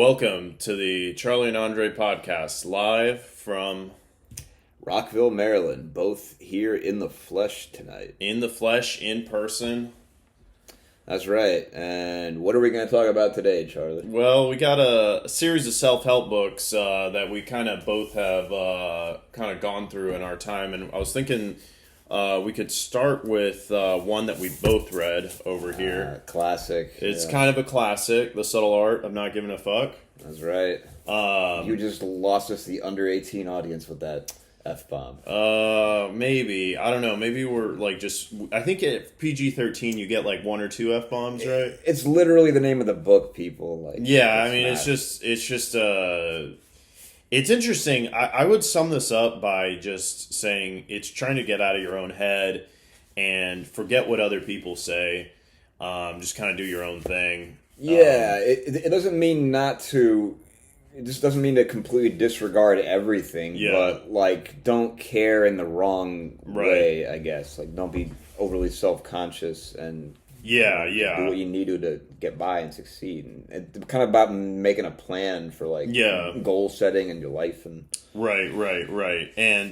Welcome to the Charlie and Andrei podcast, live from Rockville, Maryland, both here in the flesh tonight. in the flesh, in person. That's right. And what are we going to talk about today, Charlie? Well, we got a series of self-help books that we kind of both have kind of gone through in our time, and I was thinking we could start with one that we both read over here. Classic. It's kind of a classic, The Subtle Art of Not Giving a Fuck. That's right. You just lost us the under 18 audience with that F-bomb. Maybe. I don't know. Maybe we're like I think at PG-13 you get like one or two F-bombs, right? It's literally the name of the book, people. Like, Yeah, I mean, it's just it's interesting. I would sum this up by just saying it's trying to get out of your own head and forget what other people say. Just kind of do your own thing. Yeah, it doesn't mean not to. It just doesn't mean to completely disregard everything, but like don't care in the wrong way. I guess like don't be overly self-conscious and do what you need to get by and succeed. And it's kind of about making a plan for like goal setting in your life and right.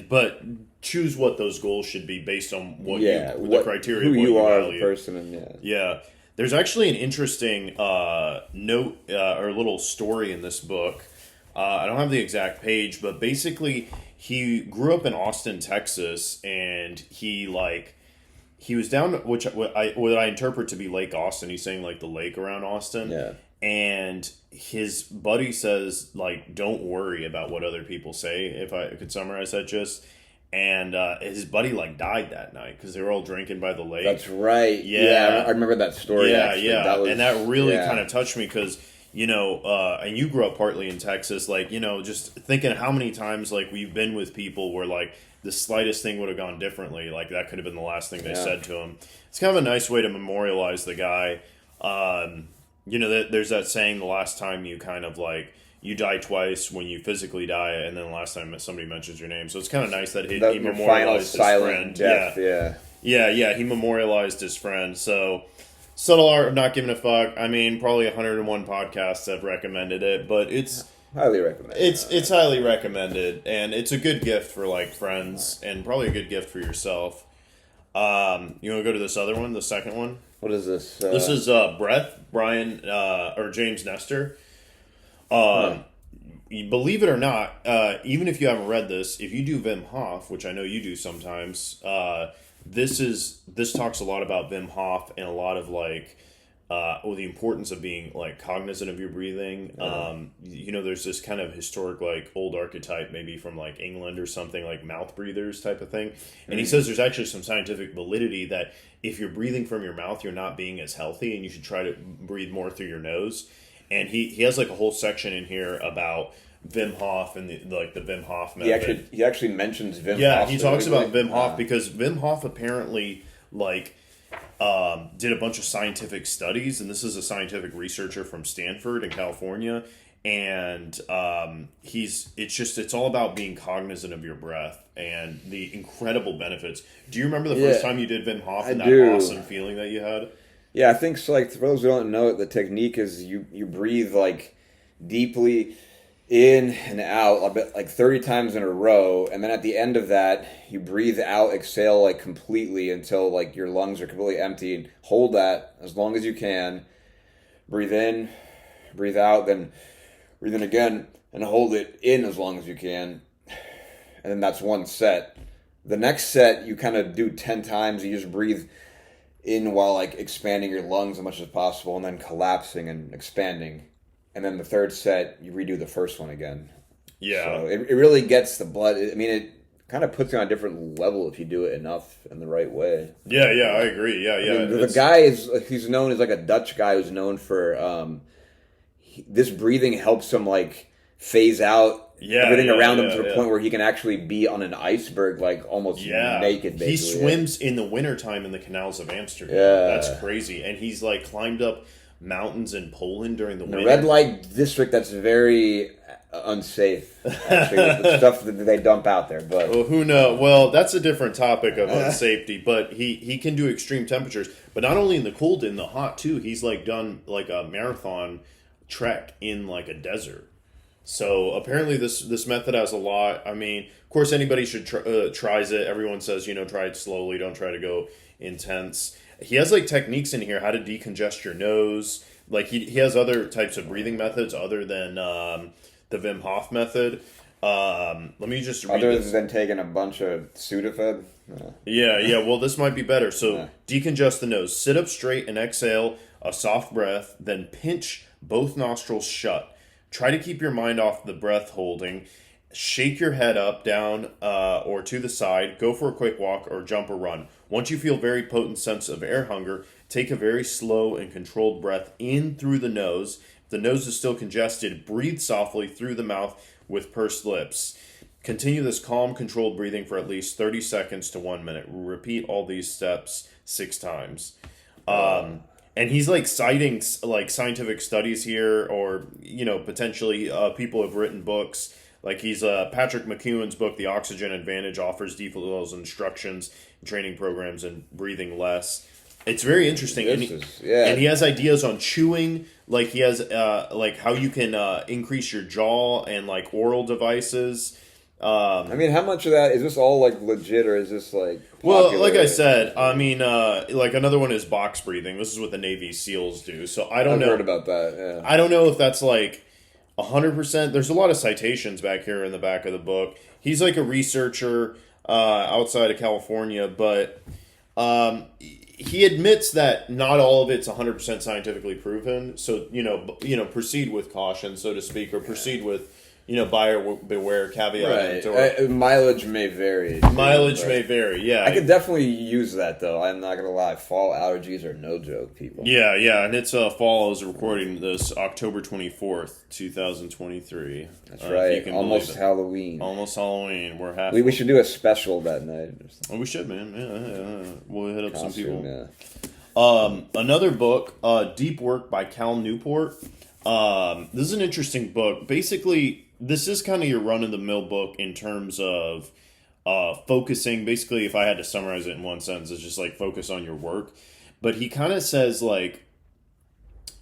But choose what those goals should be based on the criteria who of what you are value. as a person and There's actually an interesting note or little story in this book. I don't have the exact page, but basically he grew up in Austin, Texas, and he was down what I interpret to be Lake Austin. He's saying like the lake around Austin. Yeah. And his buddy says like, don't worry about what other people say. If I could summarize that just. And his buddy like died that night because they were all drinking by the lake. That's right. Yeah, I remember that story. And that really kind of touched me because and you grew up partly in Texas. Like just thinking how many times like we've been with people where like the slightest thing would have gone differently. Like that could have been the last thing they said to him. It's kind of a nice way to memorialize the guy. There's that saying: the last time you kind of like. You die twice when you physically die, and then the last time somebody mentions your name. So it's kind of nice that he memorialized his friend. Death, he memorialized his friend. So, Subtle Art of Not Giving a Fuck. I mean, probably 101 podcasts have recommended it, but it's highly recommended. It's highly recommended, and it's a good gift for like friends, and probably a good gift for yourself. You want to go to this other one, the second one? What is this? This is Breath, Brian or James Nestor. Believe it or not, even if you haven't read this, if you do Wim Hof, which I know you do sometimes, this talks a lot about Wim Hof and a lot of like, the importance of being like cognizant of your breathing. There's this kind of historic like old archetype, maybe from like England or something, like mouth breathers type of thing. And he says there's actually some scientific validity that if you're breathing from your mouth, you're not being as healthy, and you should try to breathe more through your nose. And he has like a whole section in here about Wim Hof and the Wim Hof method. He actually mentions Wim Hof. Yeah, he talks about Wim Hof because Wim Hof apparently did a bunch of scientific studies, and this is a scientific researcher from Stanford in California, and it's all about being cognizant of your breath and the incredible benefits. Do you remember the first time you did Wim Hof and that awesome feeling that you had? Yeah, I think so. Like for those who don't know it, the technique is you breathe like deeply in and out, like 30 times in a row, and then at the end of that, you breathe out, exhale like completely until like your lungs are completely empty, and hold that as long as you can. Breathe in, breathe out, then breathe in again, and hold it in as long as you can. And then that's one set. The next set you kind of do 10 times. You just breathe in while like expanding your lungs as much as possible, and then collapsing and expanding. And then the third set, you redo the first one again. Yeah. So it really gets the blood. I mean, it kind of puts you on a different level if you do it enough in the right way. Yeah, I agree. Yeah. I mean, the guy he's known as like a Dutch guy who's known for this breathing helps him like phase out everything around him to the point where he can actually be on an iceberg, like almost naked. Basically. He swims in the wintertime in the canals of Amsterdam. Yeah. That's crazy. And he's like climbed up mountains in Poland during the winter. The red light district, that's very unsafe, actually, the stuff that they dump out there. But who knows? Well, that's a different topic of unsafety. But he can do extreme temperatures. But not only in the cold, in the hot too. He's like done like a marathon trek in like a desert. So apparently this method has a lot. I mean, of course, anybody should tries it. Everyone says, try it slowly. Don't try to go intense. He has like techniques in here how to decongest your nose. Like he has other types of breathing methods other than the Wim Hof method. Let me just read Other this. than taking a bunch of Sudafed. Yeah. Well, this might be better. So decongest the nose. Sit up straight and exhale a soft breath. Then pinch both nostrils shut. Try to keep your mind off the breath holding. Shake your head up, down, or to the side. Go for a quick walk or jump or run. Once you feel very potent sense of air hunger, take a very slow and controlled breath in through the nose. If the nose is still congested, breathe softly through the mouth with pursed lips. Continue this calm, controlled breathing for at least 30 seconds to 1 minute. Repeat all these steps 6 times. And he's like citing like scientific studies here, or potentially people have written books. Like he's Patrick McEwen's book, The Oxygen Advantage, offers detailed instructions, training programs, and breathing less. It's very interesting, and he has ideas on chewing. Like he has like how you can increase your jaw and like oral devices. I mean, how much of that is this all like legit, or is this like well, popular? like I said, I mean, like another one is box breathing. This is what the Navy SEALs do. So I don't know. I've heard about that. Yeah. I don't know if that's like 100%. There's a lot of citations back here in the back of the book. He's like a researcher outside of California, but he admits that not all of it's 100% scientifically proven. So proceed with caution, so to speak, or proceed with buyer beware caveat. Right. Mileage may vary. Mileage may vary, yeah. I could definitely use that, though. I'm not going to lie. Fall allergies are no joke, people. Yeah. And it's fall. I was recording this October 24th, 2023. That's right. Almost Halloween. Almost Halloween. We're halfway. We should do a special that night. Oh, we should, man. Yeah. We'll hit up some people. Yeah. Another book, Deep Work by Cal Newport. This is an interesting book. Basically, this is kind of your run-of-the-mill book in terms of focusing. Basically, if I had to summarize it in one sentence, it's just like focus on your work. But he kind of says like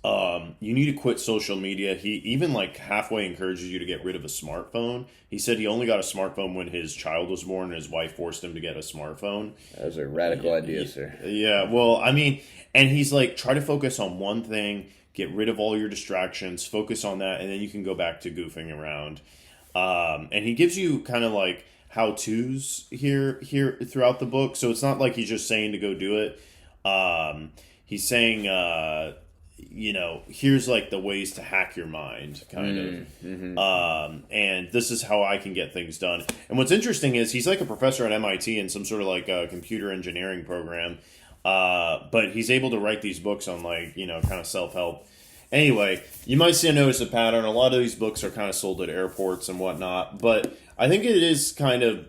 you need to quit social media. He even like halfway encourages you to get rid of a smartphone. He said he only got a smartphone when his child was born and his wife forced him to get a smartphone. That was a radical idea, sir. Yeah, well, I mean, and he's like, try to focus on one thing. Get rid of all your distractions, focus on that, and then you can go back to goofing around. And he gives you kind of like how-tos here throughout the book. So it's not like he's just saying to go do it. He's saying, here's like the ways to hack your mind, kind of. Mm-hmm. And this is how I can get things done. And what's interesting is he's like a professor at MIT in some sort of like a computer engineering program. But he's able to write these books on like, kind of self-help. Anyway, you might notice a pattern. A lot of these books are kind of sold at airports and whatnot, but I think it is kind of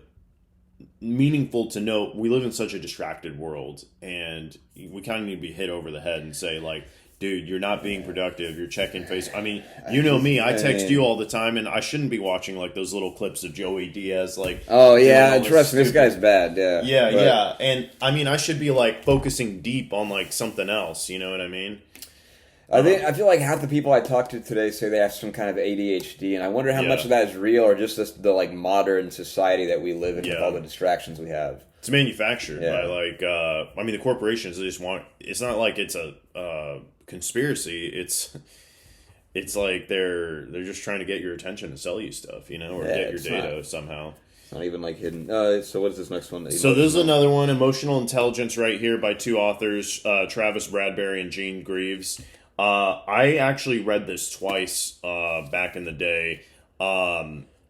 meaningful to note we live in such a distracted world, and we kind of need to be hit over the head and say like, dude, you're not being productive. You're checking face. I mean, you know me. I text you all the time, and I shouldn't be watching like those little clips of Joey Diaz. Like, oh yeah, trust me, this guy's bad. Yeah, yeah. And I mean, I should be like focusing deep on like something else. You know what I mean? I feel like half the people I talk to today say they have some kind of ADHD, and I wonder how much of that is real or just the like modern society that we live in with all the distractions we have. It's manufactured by like I mean the corporations. They just want. It's not like it's a conspiracy. It's like they're just trying to get your attention and sell you stuff, or get your data somehow. It's not even like hidden. So what is this next one? So this is another one, Emotional Intelligence, right here by two authors, Travis Bradbury and Gene Greaves. I actually read this twice back in the day.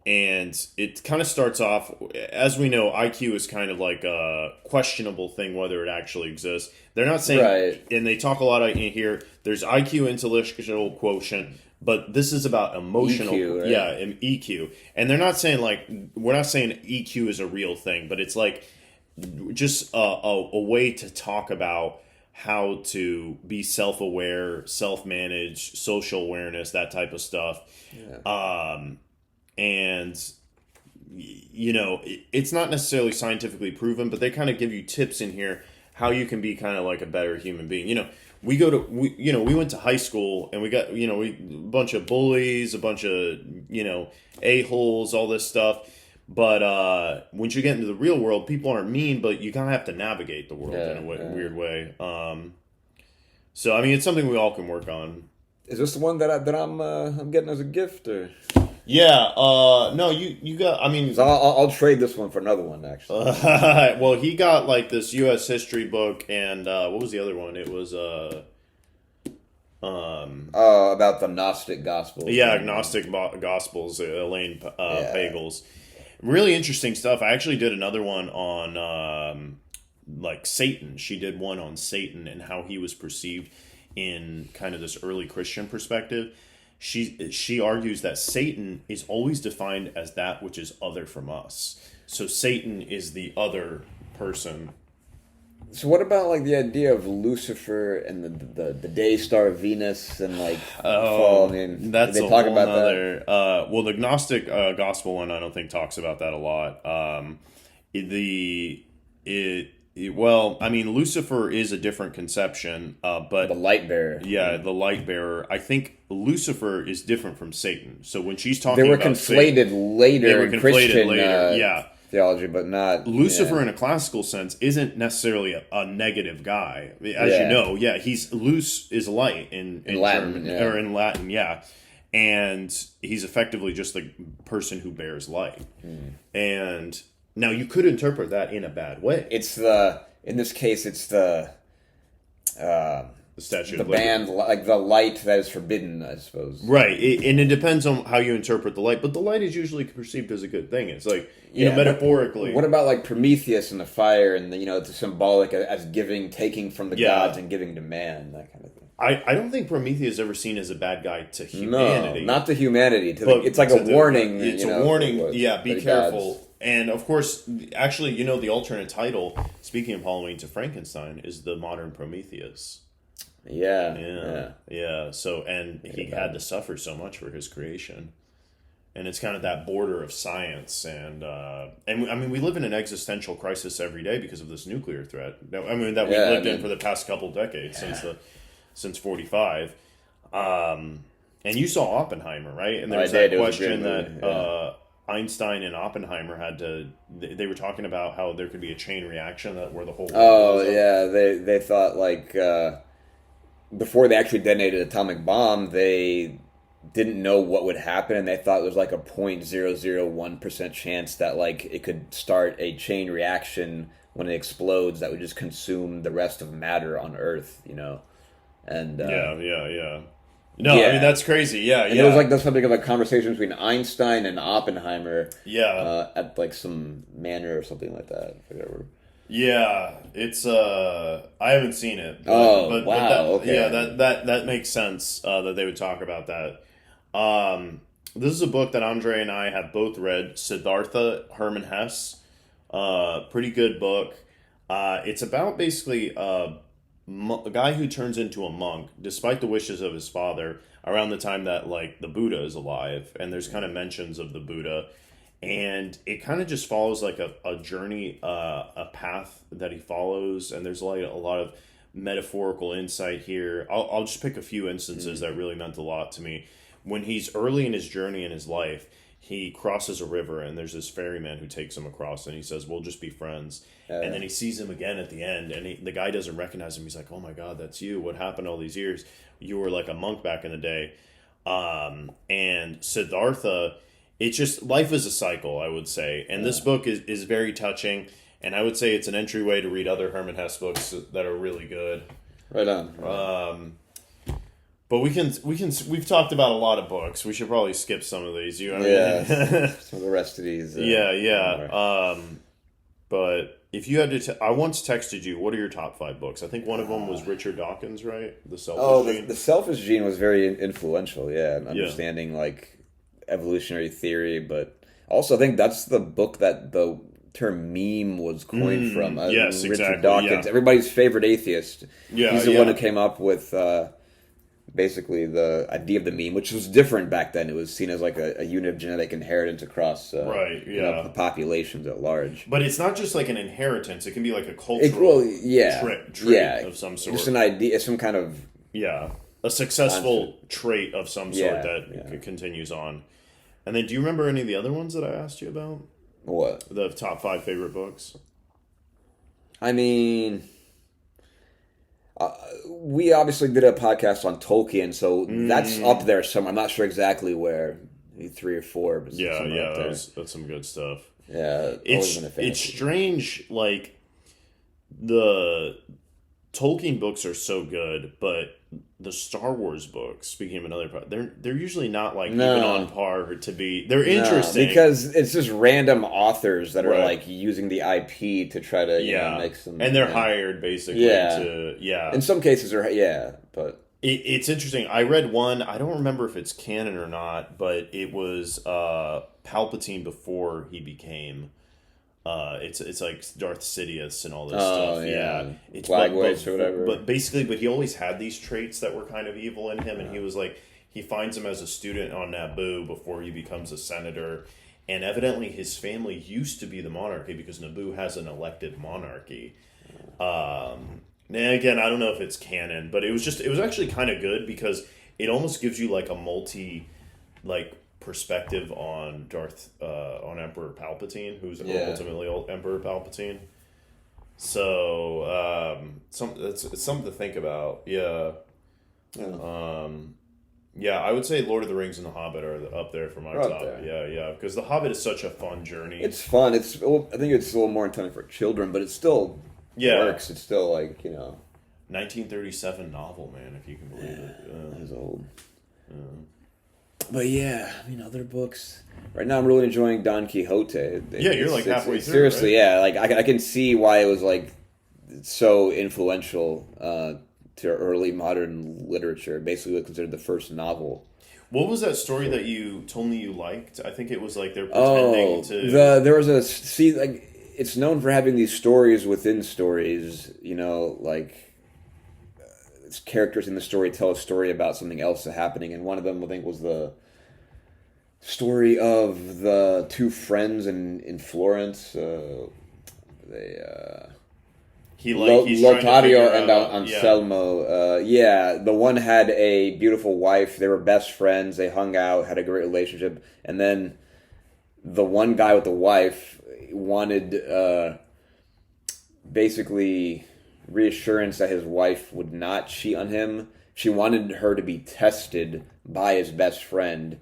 And it kind of starts off, as we know, IQ is kind of like a questionable thing, whether it actually exists. They're not saying, and they talk a lot in here, there's IQ, intellectual quotient, but this is about emotional, and EQ. And they're not saying like, we're not saying EQ is a real thing, but it's like just a way to talk about how to be self-aware, self-manage, social awareness, that type of stuff. And it's not necessarily scientifically proven, but they kind of give you tips in here how you can be kind of like a better human being. We went to high school and we got, a bunch of bullies, a bunch of, a-holes, all this stuff. But once you get into the real world, people aren't mean, but you kind of have to navigate the world in a weird way. So, I mean, it's something we all can work on. Is this the one that I'm getting as a gift, or? Yeah. No, you got. I mean, So I'll trade this one for another one, actually. well, he got like this U.S. history book, and what was the other one? It was about the Gnostic Gospels. Yeah, Gnostic Gospels, Elaine Pagel's. Really interesting stuff. I actually did another one on like Satan. She did one on Satan and how he was perceived in kind of this early Christian perspective. She argues that Satan is always defined as that which is other from us. So Satan is the other person. So what about like the idea of Lucifer and the day star Venus and like fall? I mean, that's they a talk whole about nother, that. Well, the Gnostic Gospel one I don't think talks about that a lot. Well, I mean, Lucifer is a different conception, but The light bearer. Yeah, the light bearer. I think Lucifer is different from Satan. So when she's talking, They were about conflated Satan, later they were in conflated Christian later. theology, but not Lucifer in a classical sense isn't necessarily a negative guy, as you know. Yeah, he's Luce is light in Latin, German, or in Latin. Yeah, and he's effectively just the person who bears light. And now you could interpret that in a bad way. In this case, it's the Statue the of Liberty. band, like the light that is forbidden, I suppose. Right, and it depends on how you interpret the light, but the light is usually perceived as a good thing. It's like, metaphorically. What about like Prometheus and the fire, and it's symbolic as taking from the gods and giving to man, that kind of thing. I don't think Prometheus is ever seen as a bad guy to humanity. No, not to humanity. It's like a warning. It's a warning. Be careful. Gods. And of course, actually, the alternate title, speaking of Halloween, to Frankenstein, is the modern Prometheus. Yeah. So, and he had to suffer so much for his creation, and it's kind of that border of science and I mean, we live in an existential crisis every day because of this nuclear threat. I mean, that we've lived in for the past couple decades since 45. And you saw Oppenheimer, right? And there was that question that Einstein and Oppenheimer they were talking about how there could be a chain reaction where the whole world they thought like before they actually detonated an atomic bomb, they didn't know what would happen, and they thought it was like a 0.001% chance that like it could start a chain reaction when it explodes that would just consume the rest of matter on Earth, and No, I mean, that's crazy. And it was like the subject of a conversation between Einstein and Oppenheimer. At like some manor or something like that. Whatever. Yeah, it's I haven't seen it. Wow. Okay. Yeah, that makes sense that they would talk about that. This is a book that Andrei and I have both read, Siddhartha, Hermann Hesse. Pretty good book. It's about basically a guy who turns into a monk despite the wishes of his father around the time that like the Buddha is alive, and there's kind of mentions of the Buddha, and it kind of just follows like a journey, a path that he follows, and there's like a lot of metaphorical insight here. I'll just pick a few instances that really meant a lot to me. When he's early in his journey in his life, he crosses a river, and there's this ferryman who takes him across, and he says, "We'll just be friends." And then he sees him again at the end, and the guy doesn't recognize him. He's like, "Oh my God, that's you. What happened all these years? You were like a monk back in the day." And Siddhartha, it's just, life is a cycle, I would say. And this book is very touching, and I would say it's an entryway to read other Hermann Hesse books that are really good. Right on. But we've talked about a lot of books. We should probably skip some of these. Some of the rest of these. But if you had to, I once texted you, what are your top 5 books? I think one of them was Richard Dawkins, right? The Selfish Gene. The Selfish Gene was very influential. In understanding like evolutionary theory, but also I think that's the book that the term meme was coined from. Yes, Richard exactly. Dawkins, everybody's favorite atheist. He's the one who came up with basically the idea of the meme, which was different back then. It was seen as like a unit of genetic inheritance across Right, yeah. populations at large. But it's not just like an inheritance. It can be like a cultural trait of some sort. Just an idea, some kind of a successful trait of some sort that continues on. And then, do you remember any of the other ones that I asked you about? What? The top 5 favorite books. I mean, we obviously did a podcast on Tolkien, so that's up there somewhere. I'm not sure exactly where, maybe 3 or 4. But that's some good stuff. Yeah, it's strange. Like the Tolkien books are so good, but the Star Wars books became another part. They're usually not like even on par to be. They're interesting because it's just random authors that are like using the IP to try to make some, and they're hired basically to In some cases, but it's interesting. I read one. I don't remember if it's canon or not, but it was Palpatine before he became. It's like Darth Sidious and all this stuff. Yeah, it's Flagways or whatever. But basically, he always had these traits that were kind of evil in him, and he was like, he finds him as a student on Naboo before he becomes a senator, and evidently his family used to be the monarchy because Naboo has an elected monarchy. And again, I don't know if it's canon, but it was actually kind of good because it almost gives you like a perspective on on Emperor Palpatine, who's ultimately Emperor Palpatine. So it's something to think about. I would say Lord of the Rings and The Hobbit are up there for my top. Because The Hobbit is such a fun journey. It's fun. I think it's a little more intended for children, but it still works. It's still 1937 novel, man, if you can believe it. It's old. But other books. Right now, I'm really enjoying Don Quixote. You're like halfway through. Seriously, right? I can see why it was so influential to early modern literature. Basically, considered the first novel. What was that story that you told me you liked? I think it was like they're pretending to. There was it's known for having these stories within stories. Characters in the story tell a story about something else that's happening, and one of them I think was the story of the two friends in Florence. Lotario and Anselmo. The one had a beautiful wife. They were best friends. They hung out, had a great relationship, and then the one guy with the wife wanted basically reassurance that his wife would not cheat on him. She wanted her to be tested by his best friend,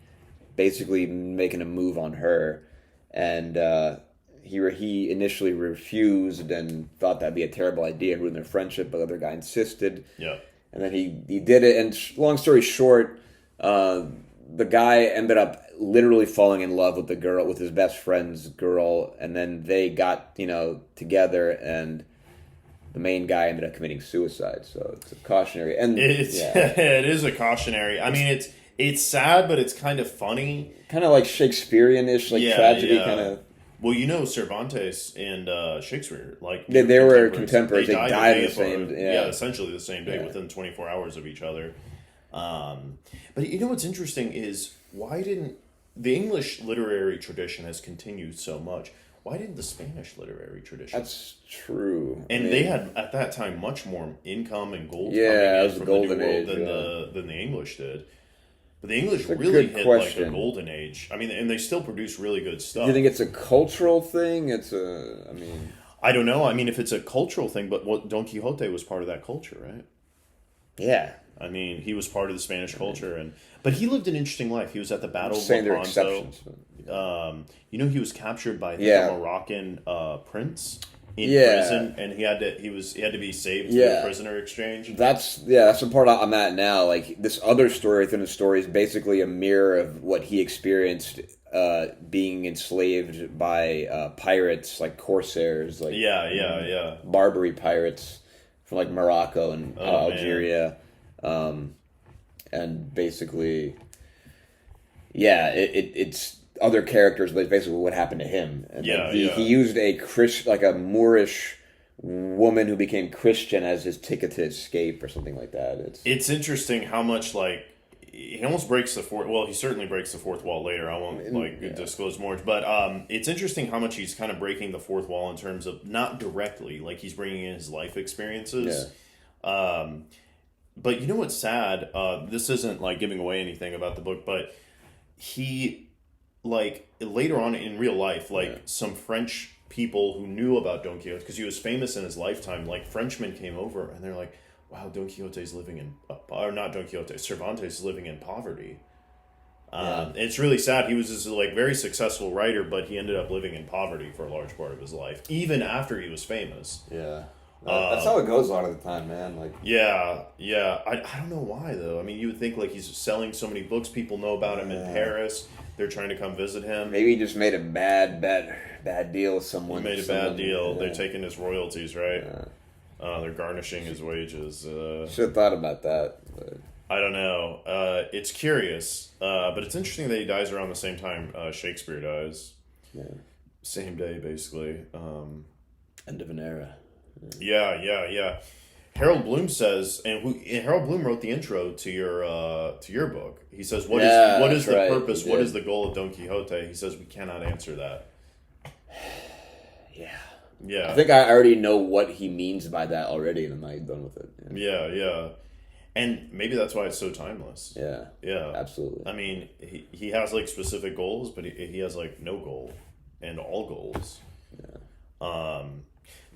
basically making a move on her, and he initially refused and thought that'd be a terrible idea, ruin their friendship, but the other guy insisted. And then he did it, and long story short, the guy ended up literally falling in love with the girl, with his best friend's girl, and then they got together, and the main guy ended up committing suicide. So it's a cautionary, and it is a cautionary. I mean, it's sad, but it's kind of funny, kind of like Shakespearean-ish, tragedy kind of. Well, Cervantes and Shakespeare, they were contemporaries. They died the same. Essentially the same day, within 24 hours of each other. But what's interesting is why didn't the English literary tradition has continued so much? Why didn't the Spanish literary tradition? That's true. And they had, at that time, much more income and gold coming in from the New World than the English did. But the English really hit a golden age. I mean, and they still produce really good stuff. Do you think it's a cultural thing? I don't know. I mean, if it's a cultural thing, but Don Quixote was part of that culture, right? Yeah. I mean, he was part of the Spanish culture, but he lived an interesting life. He was at the Battle of Lepanto. Exceptions. He was captured by a Moroccan prince in prison, and he had to be saved through a prisoner exchange. That's the part I'm at now. This other story within the story is basically a mirror of what he experienced being enslaved by pirates, like corsairs, Barbary pirates from Morocco and Algeria. And basically, it's other characters, but it's basically what happened to him. And he used a Moorish woman who became Christian as his ticket to escape or something like that. It's interesting how much like he almost breaks the fourth. Well, he certainly breaks the fourth wall later. I won't disclose more, but it's interesting how much he's kind of breaking the fourth wall in terms of not directly, like he's bringing in his life experiences. Yeah. But you know what's sad? This isn't like giving away anything about the book, but he like later on in real life, like some French people who knew about Don Quixote because he was famous in his lifetime. Like Frenchmen came over and they're like, wow, Don Quixote's living in, or not Don Quixote, Cervantes is living in poverty. It's really sad. He was this like very successful writer, but he ended up living in poverty for a large part of his life, even after he was famous. Yeah. That's how it goes a lot of the time, man. Like, yeah. I don't know why though. I mean, you would think like he's selling so many books, people know about him in Paris. They're trying to come visit him. Maybe he just made a bad deal with someone. He made a bad deal. They're taking his royalties, right? They're garnishing his wages. Should have thought about that. But. I don't know. It's curious, but it's interesting that he dies around the same time Shakespeare dies. Yeah. Same day, basically. End of an era. Yeah. Harold Bloom says, and Harold Bloom wrote the intro to your book. He says, "What is the purpose? What is the goal of Don Quixote?" He says, "We cannot answer that." Yeah. I think I already know what he means by that already, and I'm not done with it. Yeah. And maybe that's why it's so timeless. Yeah. Absolutely. I mean, he has like specific goals, but he has like no goal and all goals. Yeah.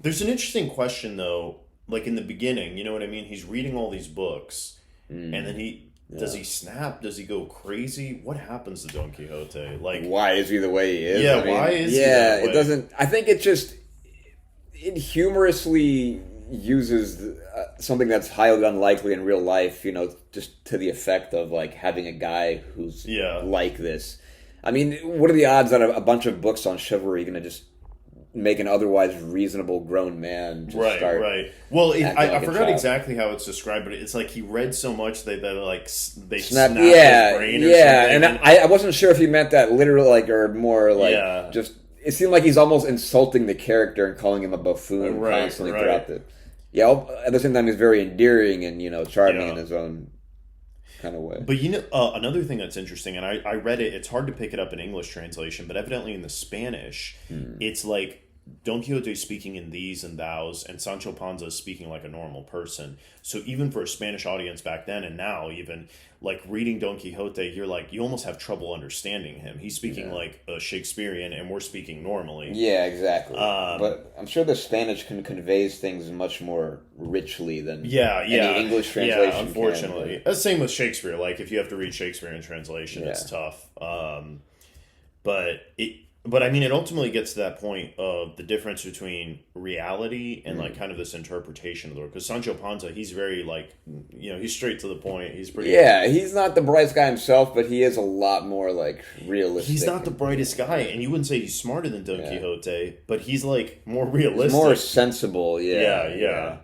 There's an interesting question though, like in the beginning, you know what I mean? He's reading all these books, and then does he snap? Does he go crazy? What happens to Don Quixote? Like, why is he the way he is? Yeah, why is he that way? It doesn't. I think it humorously uses something that's highly unlikely in real life. You know, just to the effect of like having a guy who's like this. I mean, what are the odds that a bunch of books on chivalry are going to just make an otherwise reasonable grown man just start right. Well, I forgot exactly how it's described, but it's like he read so much that they snapped his brain or something. And I wasn't sure if he meant that literal, like, or more like just. It seemed like he's almost insulting the character and calling him a buffoon constantly throughout it. Yeah, at the same time, he's very endearing and charming in his own kind of way. But another thing that's interesting, and I read it. It's hard to pick it up in English translation, but evidently in the Spanish, it's like Don Quixote is speaking in these and thous, and Sancho Panza is speaking like a normal person. So even for a Spanish audience back then, and now even like reading Don Quixote, you almost have trouble understanding him. He's speaking like a Shakespearean, and we're speaking normally. Yeah, exactly. But I'm sure the Spanish conveys things much more richly than any English translation. Yeah, unfortunately, same with Shakespeare. Like if you have to read Shakespeare in translation, it's tough. But I mean, it ultimately gets to that point of the difference between reality and like kind of this interpretation of the world. Because Sancho Panza, he's very like, he's straight to the point. He's pretty. Yeah, he's not the brightest guy himself, but he is a lot more like realistic. He's not the brightest guy, and you wouldn't say he's smarter than Don Quixote, but he's like more realistic, he's more sensible. Yeah.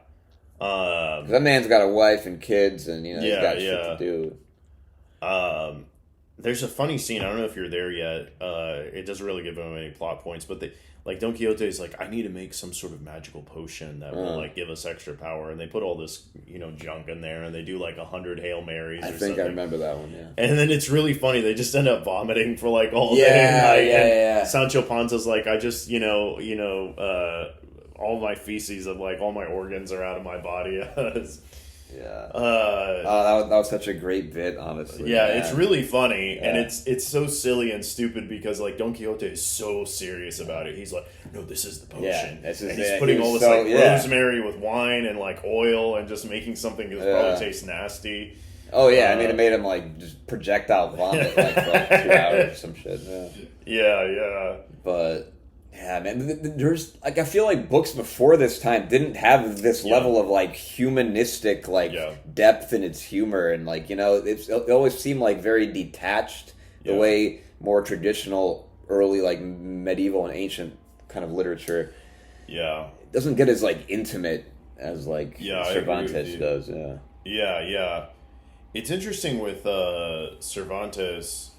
That man's got a wife and kids, and he's got shit to do. There's a funny scene. I don't know if you're there yet. It doesn't really give them any plot points, but Don Quixote is like, I need to make some sort of magical potion that will like give us extra power, and they put all this junk in there, and they do like 100 Hail Marys. I think I remember that one. Yeah. And then it's really funny. They just end up vomiting for like all day and night. Yeah. Sancho Panza's like, I just all my feces of like all my organs are out of my body. That was such a great bit, honestly. Yeah, it's really funny, and it's so silly and stupid because like Don Quixote is so serious about it. He's like, no, this is the potion, and he's putting all this rosemary with wine and like oil and just making something that probably tastes nasty. Oh yeah, and it made him like just projectile vomit like for like 2 hours or some shit. Yeah. But. Yeah, man. There's like I feel like books before this time didn't have this level of like humanistic depth in its humor, and like it always seemed like very detached. The way more traditional, early like medieval and ancient kind of literature, it doesn't get as like intimate as like Cervantes does. Yeah. It's interesting with Cervantes.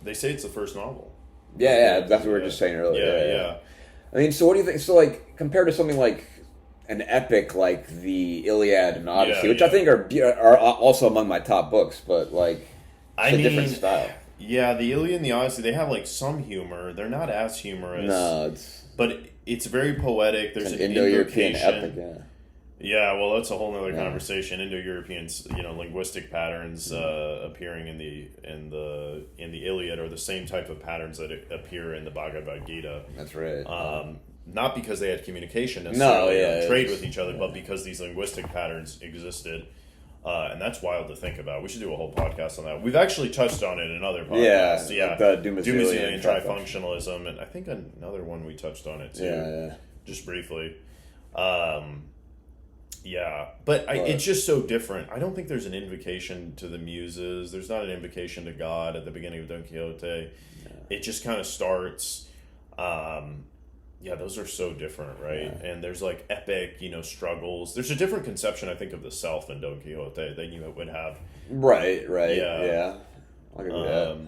They say it's the first novel. Yeah, that's what we were just saying earlier. Yeah. I mean, so what do you think? So, like, compared to something like an epic like the Iliad and Odyssey, Yeah, which I yeah. think are also among my top books, but like I it's a mean, different style. yeah, the Iliad and the Odyssey, they have like some humor. They're not as humorous, No, it's but it's very poetic. There's an an Indo-European invocation. epic. Yeah. Yeah, well, that's a whole nother Yeah. conversation. Indo-European, linguistic patterns appearing in the Iliad are the same type of patterns that appear in the Bhagavad Gita. That's right. Not because they had communication necessarily, No, yeah, or trade it's- with each other, yeah. but because these linguistic patterns existed. And that's wild to think about. We should do a whole podcast on that. We've actually touched on it in other podcasts. Yeah, like the Dumasilian trifunctionalism, and I think another one we touched on it too, Yeah. just briefly. But it's just so different. I don't think there's an invocation to the muses. There's not an invocation to God at the beginning of Don Quixote. Yeah. It just kind of starts. Those are so different, right? Yeah. And there's like epic, struggles. There's a different conception, I think, of the self in Don Quixote than you would have. Right. Yeah. I'll give you that.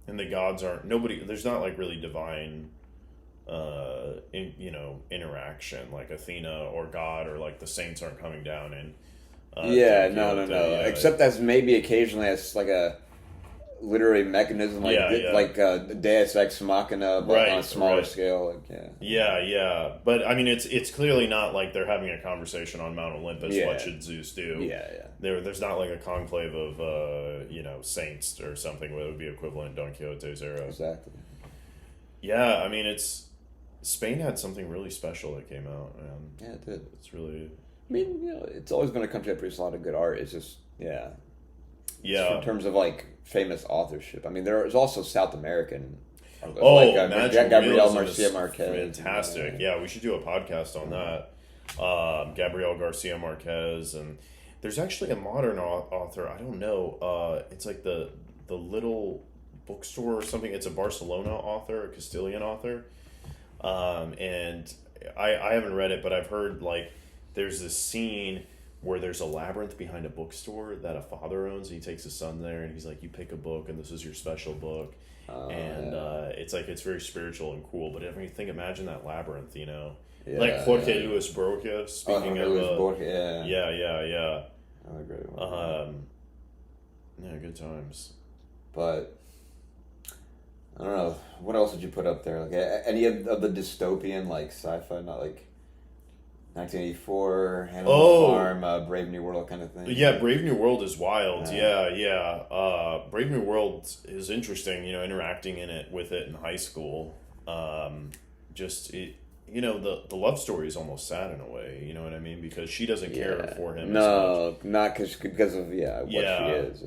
And the gods aren't there's not like really divine interaction like Athena or God, or like the saints aren't coming down and no. Except as maybe occasionally as like a literary mechanism, like Deus Ex Machina, but on a smaller scale. But I mean, it's clearly not like they're having a conversation on Mount Olympus. Yeah. What should Zeus do? Yeah. There's not like a conclave of saints or something that would be equivalent in Don Quixote's era. Exactly. Yeah, I mean, Spain had something really special that came out. Yeah, it did. It's really. I mean, it's always been a country that produces a lot of good art. It's just Yeah. In terms of like famous authorship, I mean, there's also South American. Gabriel Garcia Marquez. Fantastic. Yeah, we should do a podcast on that. Gabriel Garcia Marquez, and there's actually a modern author. I don't know. It's like the Little Bookstore or something. It's a Barcelona author, a Castilian author. And I haven't read it, but I've heard like there's this scene where there's a labyrinth behind a bookstore that a father owns, and he takes his son there, and he's like, you pick a book, and this is your special book. It's like, it's very spiritual and cool, but imagine that labyrinth, like Jorge Luis Borges, speaking of yeah. Another great one. Good times. But I don't know, what else would you put up there? Like any of the dystopian like sci-fi, not like 1984, Animal Farm, Brave New World kind of thing. Yeah, Brave New World is wild. Yeah. Brave New World is interesting. Interacting with it in high school. The love story is almost sad in a way. You know what I mean? Because she doesn't care for him. No, not because of what she is.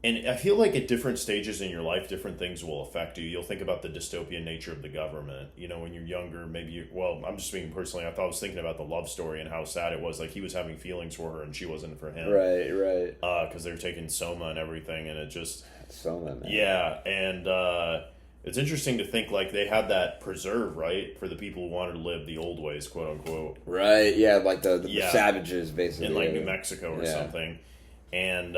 And I feel like at different stages in your life, different things will affect you. You'll think about the dystopian nature of the government. When you're younger, I'm just speaking personally. I was thinking about the love story and how sad it was. Like, he was having feelings for her and she wasn't for him. Right. Because they're taking Soma and everything, and it just... Soma, man. Yeah, and it's interesting to think, like, they had that preserved, right? For the people who wanted to live the old ways, quote unquote. Right, yeah, like the savages, basically. In, like, New Mexico or something. And,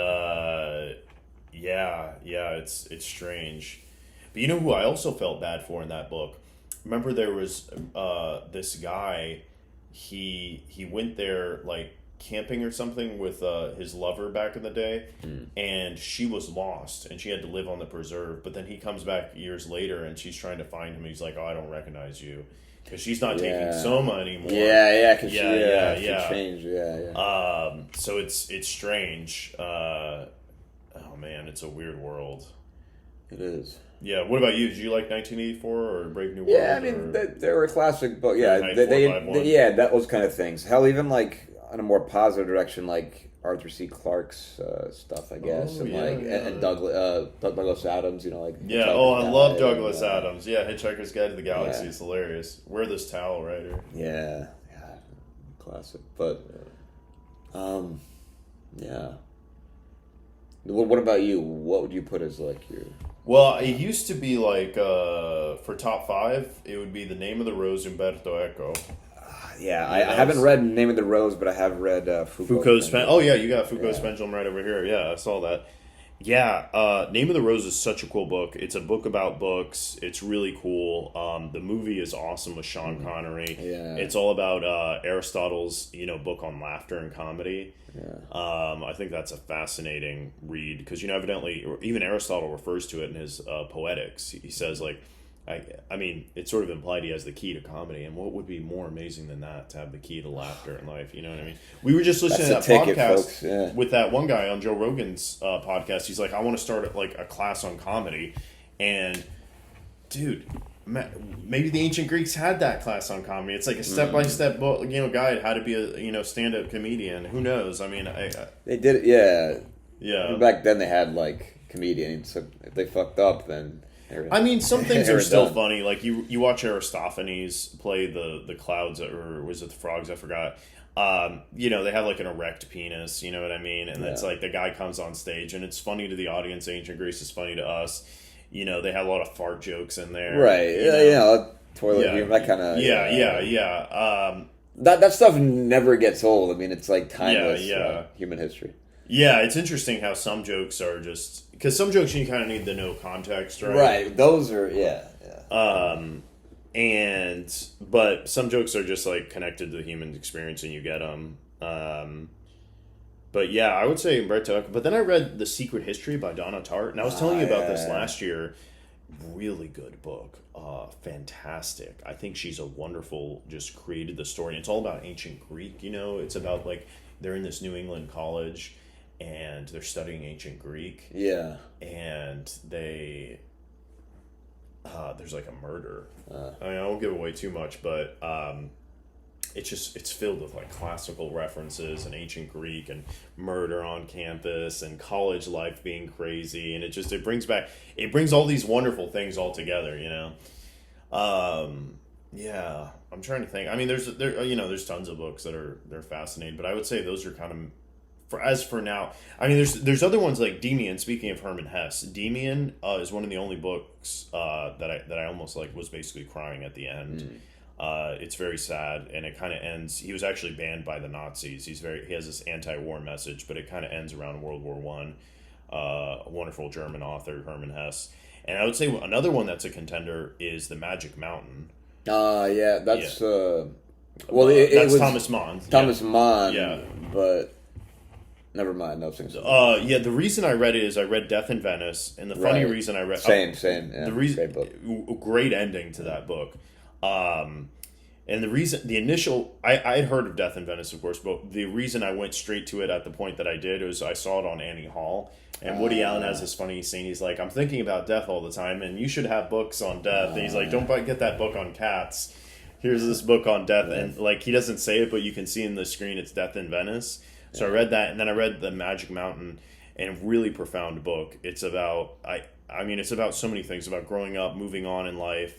it's strange. But you know who I also felt bad for in that book? Remember there was this guy, he went there like camping or something with his lover back in the day, and she was lost and she had to live on the preserve, but then he comes back years later and she's trying to find him. He's like, oh, I don't recognize you. Because she's not taking Soma anymore. Because she changed. So it's strange. Oh man, it's a weird world. It is. Yeah. What about you? Did you like 1984 or Brave New World? Yeah, I mean they were a classic book. Yeah, that was kind of things. Hell, even like on a more positive direction, like Arthur C. Clarke's stuff, I guess, and Douglas Adams. like. Yeah. I love Douglas Adams. Yeah, Hitchhiker's Guide to the Galaxy is hilarious. Wear This Towel, writer. Yeah, classic. But, yeah. What about you? What would you put as like your... Well, it used to be like, for top 5, it would be The Name of the Rose, Umberto Eco. I haven't read Name of the Rose, but I have read Foucault's Pendulum. Oh, yeah, you got Foucault's Pendulum right over here. Yeah, I saw that. Yeah, Name of the Rose is such a cool book. It's a book about books. It's really cool. The movie is awesome with Sean Connery. Yeah. It's all about Aristotle's, book on laughter and comedy. Yeah. I think that's a fascinating read because, evidently, or even Aristotle refers to it in his Poetics. He says, like, I mean, it's sort of implied he has the key to comedy, and what would be more amazing than that, to have the key to laughter in life? You know what I mean? We were just listening That's to that the ticket, podcast folks. Yeah. with that one guy on Joe Rogan's podcast. He's like, I want to start like a class on comedy, and dude, maybe the ancient Greeks had that class on comedy. It's like a step-by-step book, guide how to be a stand-up comedian. Who knows? I mean, They did it, yeah. yeah. Back then they had, like, comedians, so if they fucked up, then... I mean, some things are still done. funny. Like you watch Aristophanes play the clouds, or was it the frogs? I forgot. They have like an erect penis. You know what I mean? And it's like the guy comes on stage, and it's funny to the audience. Ancient Greece is funny to us. They had a lot of fart jokes in there. Right? Toilet humor, that kind of. Yeah. That stuff never gets old. I mean, it's like timeless. Human history. Yeah, it's interesting how some jokes are just because some jokes you kind of need to know context, right? Right. Those are But some jokes are just like connected to the human experience, and you get them. But yeah, I would say Brett Tuck. But then I read The Secret History by Donna Tartt, and I was telling you about this last year. Really good book. Fantastic. I think she's a wonderful, just created the story. And it's all about ancient Greek, It's about like they're in this New England college and they're studying ancient Greek. Yeah. And they there's like a murder. I mean, I won't give away too much, but it's filled with like classical references and ancient Greek and murder on campus and college life being crazy, and it brings all these wonderful things all together, Yeah, I'm trying to think. I mean, there's tons of books that they're fascinating, but I would say those are kind of for now. I mean, there's other ones like Demian. Speaking of Herman Hesse, Demian is one of the only books that I almost like was basically crying at the end. It's very sad, and it kind of ends. He was actually banned by the Nazis. He has this anti-war message, but it kind of ends around World War One. A wonderful German author, Herman Hesse, and I would say another one that's a contender is The Magic Mountain. That's it was Thomas Mann. Thomas Mann. Yeah, but. Never mind. No things. The reason I read it is I read Death in Venice, and the funny reason I read same. Yeah, the reason great book. Great ending to that book, and the initial I had heard of Death in Venice, of course, but the reason I went straight to it at the point that I did was I saw it on Annie Hall, and Woody Allen has this funny scene. He's like, "I'm thinking about death all the time, and you should have books on death." And he's like, "Don't get that book on cats. Here's this book on death," and like he doesn't say it, but you can see in the screen it's Death in Venice. So I read that, and then I read The Magic Mountain, and a really profound book. It's about it's about so many things, about growing up, moving on in life.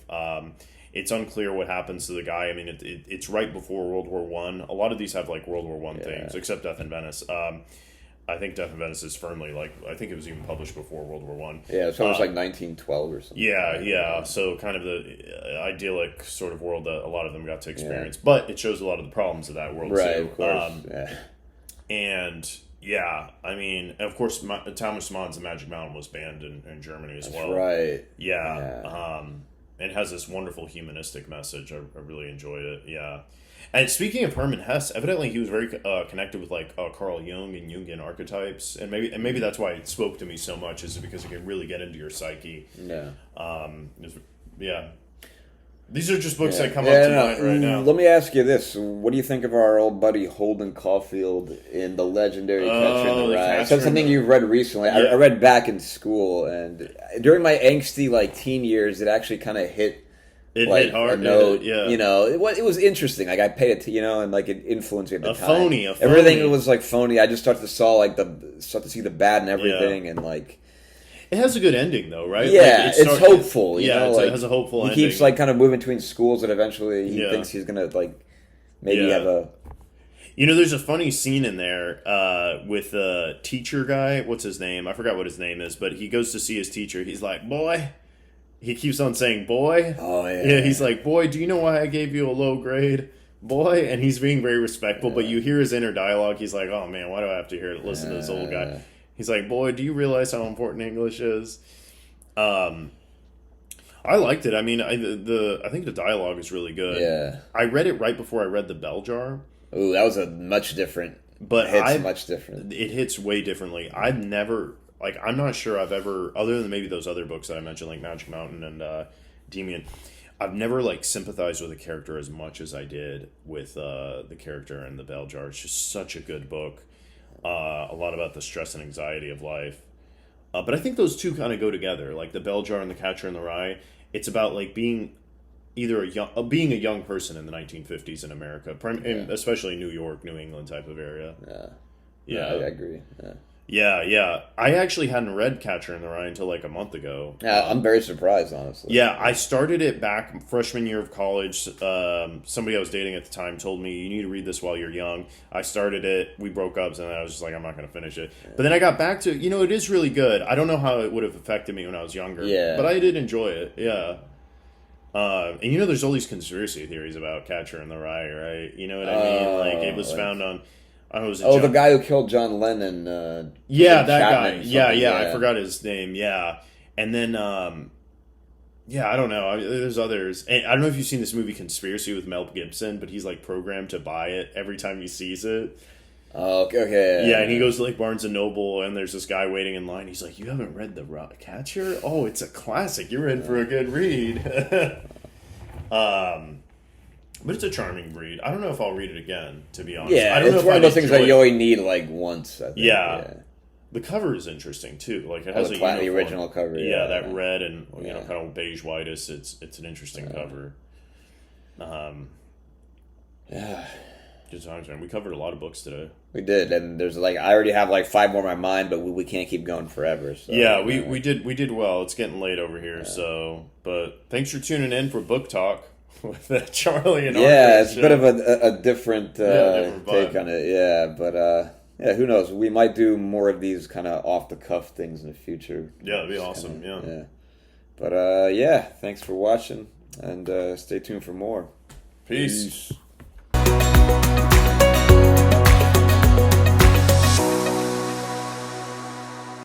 It's unclear what happens to the guy. I mean, it's right before World War One. A lot of these have like World War One themes, except Death in Venice. I think Death in Venice is firmly I think it was even published before World War One. Yeah, so it was like 1912 or something. Yeah. So kind of the idyllic sort of world that a lot of them got to experience, but it shows a lot of the problems of that world too. Right, of course. And yeah, I mean, of course, Thomas Mann's The Magic Mountain was banned in Germany as well. Right. Yeah. And it has this wonderful humanistic message. I really enjoyed it. Yeah. And speaking of Herman Hesse, evidently he was very connected with like Carl Jung and Jungian archetypes, and maybe that's why it spoke to me so much, is because it can really get into your psyche. Yeah. Yeah. These are just books that come up to mind right now. Let me ask you this. What do you think of our old buddy Holden Caulfield in the legendary Catcher in the Rye? So something you've read recently. Yeah. I read back in school, and during my angsty teen years, it actually kind of hit. It hit hard. A note, yeah. It was interesting. Like I paid it, and like it influenced me at the time. Phony. Everything was like phony. I just started to see the bad in everything, and like. It has a good ending, though, right? Yeah, it's hopeful. It has a hopeful ending. He keeps kind of moving between schools, and eventually he thinks he's gonna maybe have a. There's a funny scene in there with a teacher guy. What's his name? I forgot what his name is, but he goes to see his teacher. He's like, "Boy," he keeps on saying, "Boy." Oh yeah. Yeah, he's like, "Boy, do you know why I gave you a low grade?" Boy, and he's being very respectful, but you hear his inner dialogue. He's like, "Oh man, why do I have to listen to this old guy?" He's like, boy, do you realize how important English is? Um, I liked it. I mean, I think the dialogue is really good. Yeah. I read it right before I read The Bell Jar, Ooh, that was a much different. but Hits much different. it hits way differently. I've never like I'm not sure I've ever, other than maybe those other books that I mentioned like Magic Mountain and Demian, I've never like sympathized with a character as much as I did with the character in The Bell Jar. It's just such a good book. A lot about the stress and anxiety of life. But I think those two kind of go together, like The Bell Jar and The Catcher in the Rye. It's about like being either being a young person in the 1950s in America, and especially New York, New England type of area. Yeah. Yeah, I agree. Yeah. yeah. I actually hadn't read Catcher in the Rye until like a month ago. Yeah, I'm very surprised, honestly. Yeah, I started it back freshman year of college. Somebody I was dating at the time told me, you need to read this while you're young. I started it. We broke up, and then I was just like, I'm not going to finish it. But then I got back to, it is really good. I don't know how it would have affected me when I was younger. Yeah. But I did enjoy it, yeah. And there's all these conspiracy theories about Catcher in the Rye, right? You know what I mean? Like, it was found on... the guy who killed John Lennon. Yeah, that guy. Yeah, I forgot his name. Yeah, and then I don't know. There's others. And I don't know if you've seen this movie Conspiracy with Mel Gibson, but he's like programmed to buy it every time he sees it. Oh, okay. Yeah, and he goes to like Barnes and Noble, and there's this guy waiting in line. He's like, "You haven't read The Catcher? Oh, it's a classic. You're in for a good read." But it's a charming read. I don't know if I'll read it again, to be honest. Yeah, I don't know it's if one of those I'd things that enjoy you it. only need like once. I think. Yeah. The cover is interesting too. Like it has the uniform. original cover. Yeah, that red and kind of beige whitish. It's an interesting cover. Yeah. Good times, man. We covered a lot of books today. We did, and there's like I already have like 5 more in my mind, but we can't keep going forever. So, yeah, we did well. It's getting late over here, so but thanks for tuning in for Book Talk with Charlie and yeah, Andrei it's a bit of a different different take vibe. on it. Yeah, but who knows? We might do more of these kind of off the cuff things in the future. Yeah, that'd be awesome. Yeah. But thanks for watching, and stay tuned for more. Peace.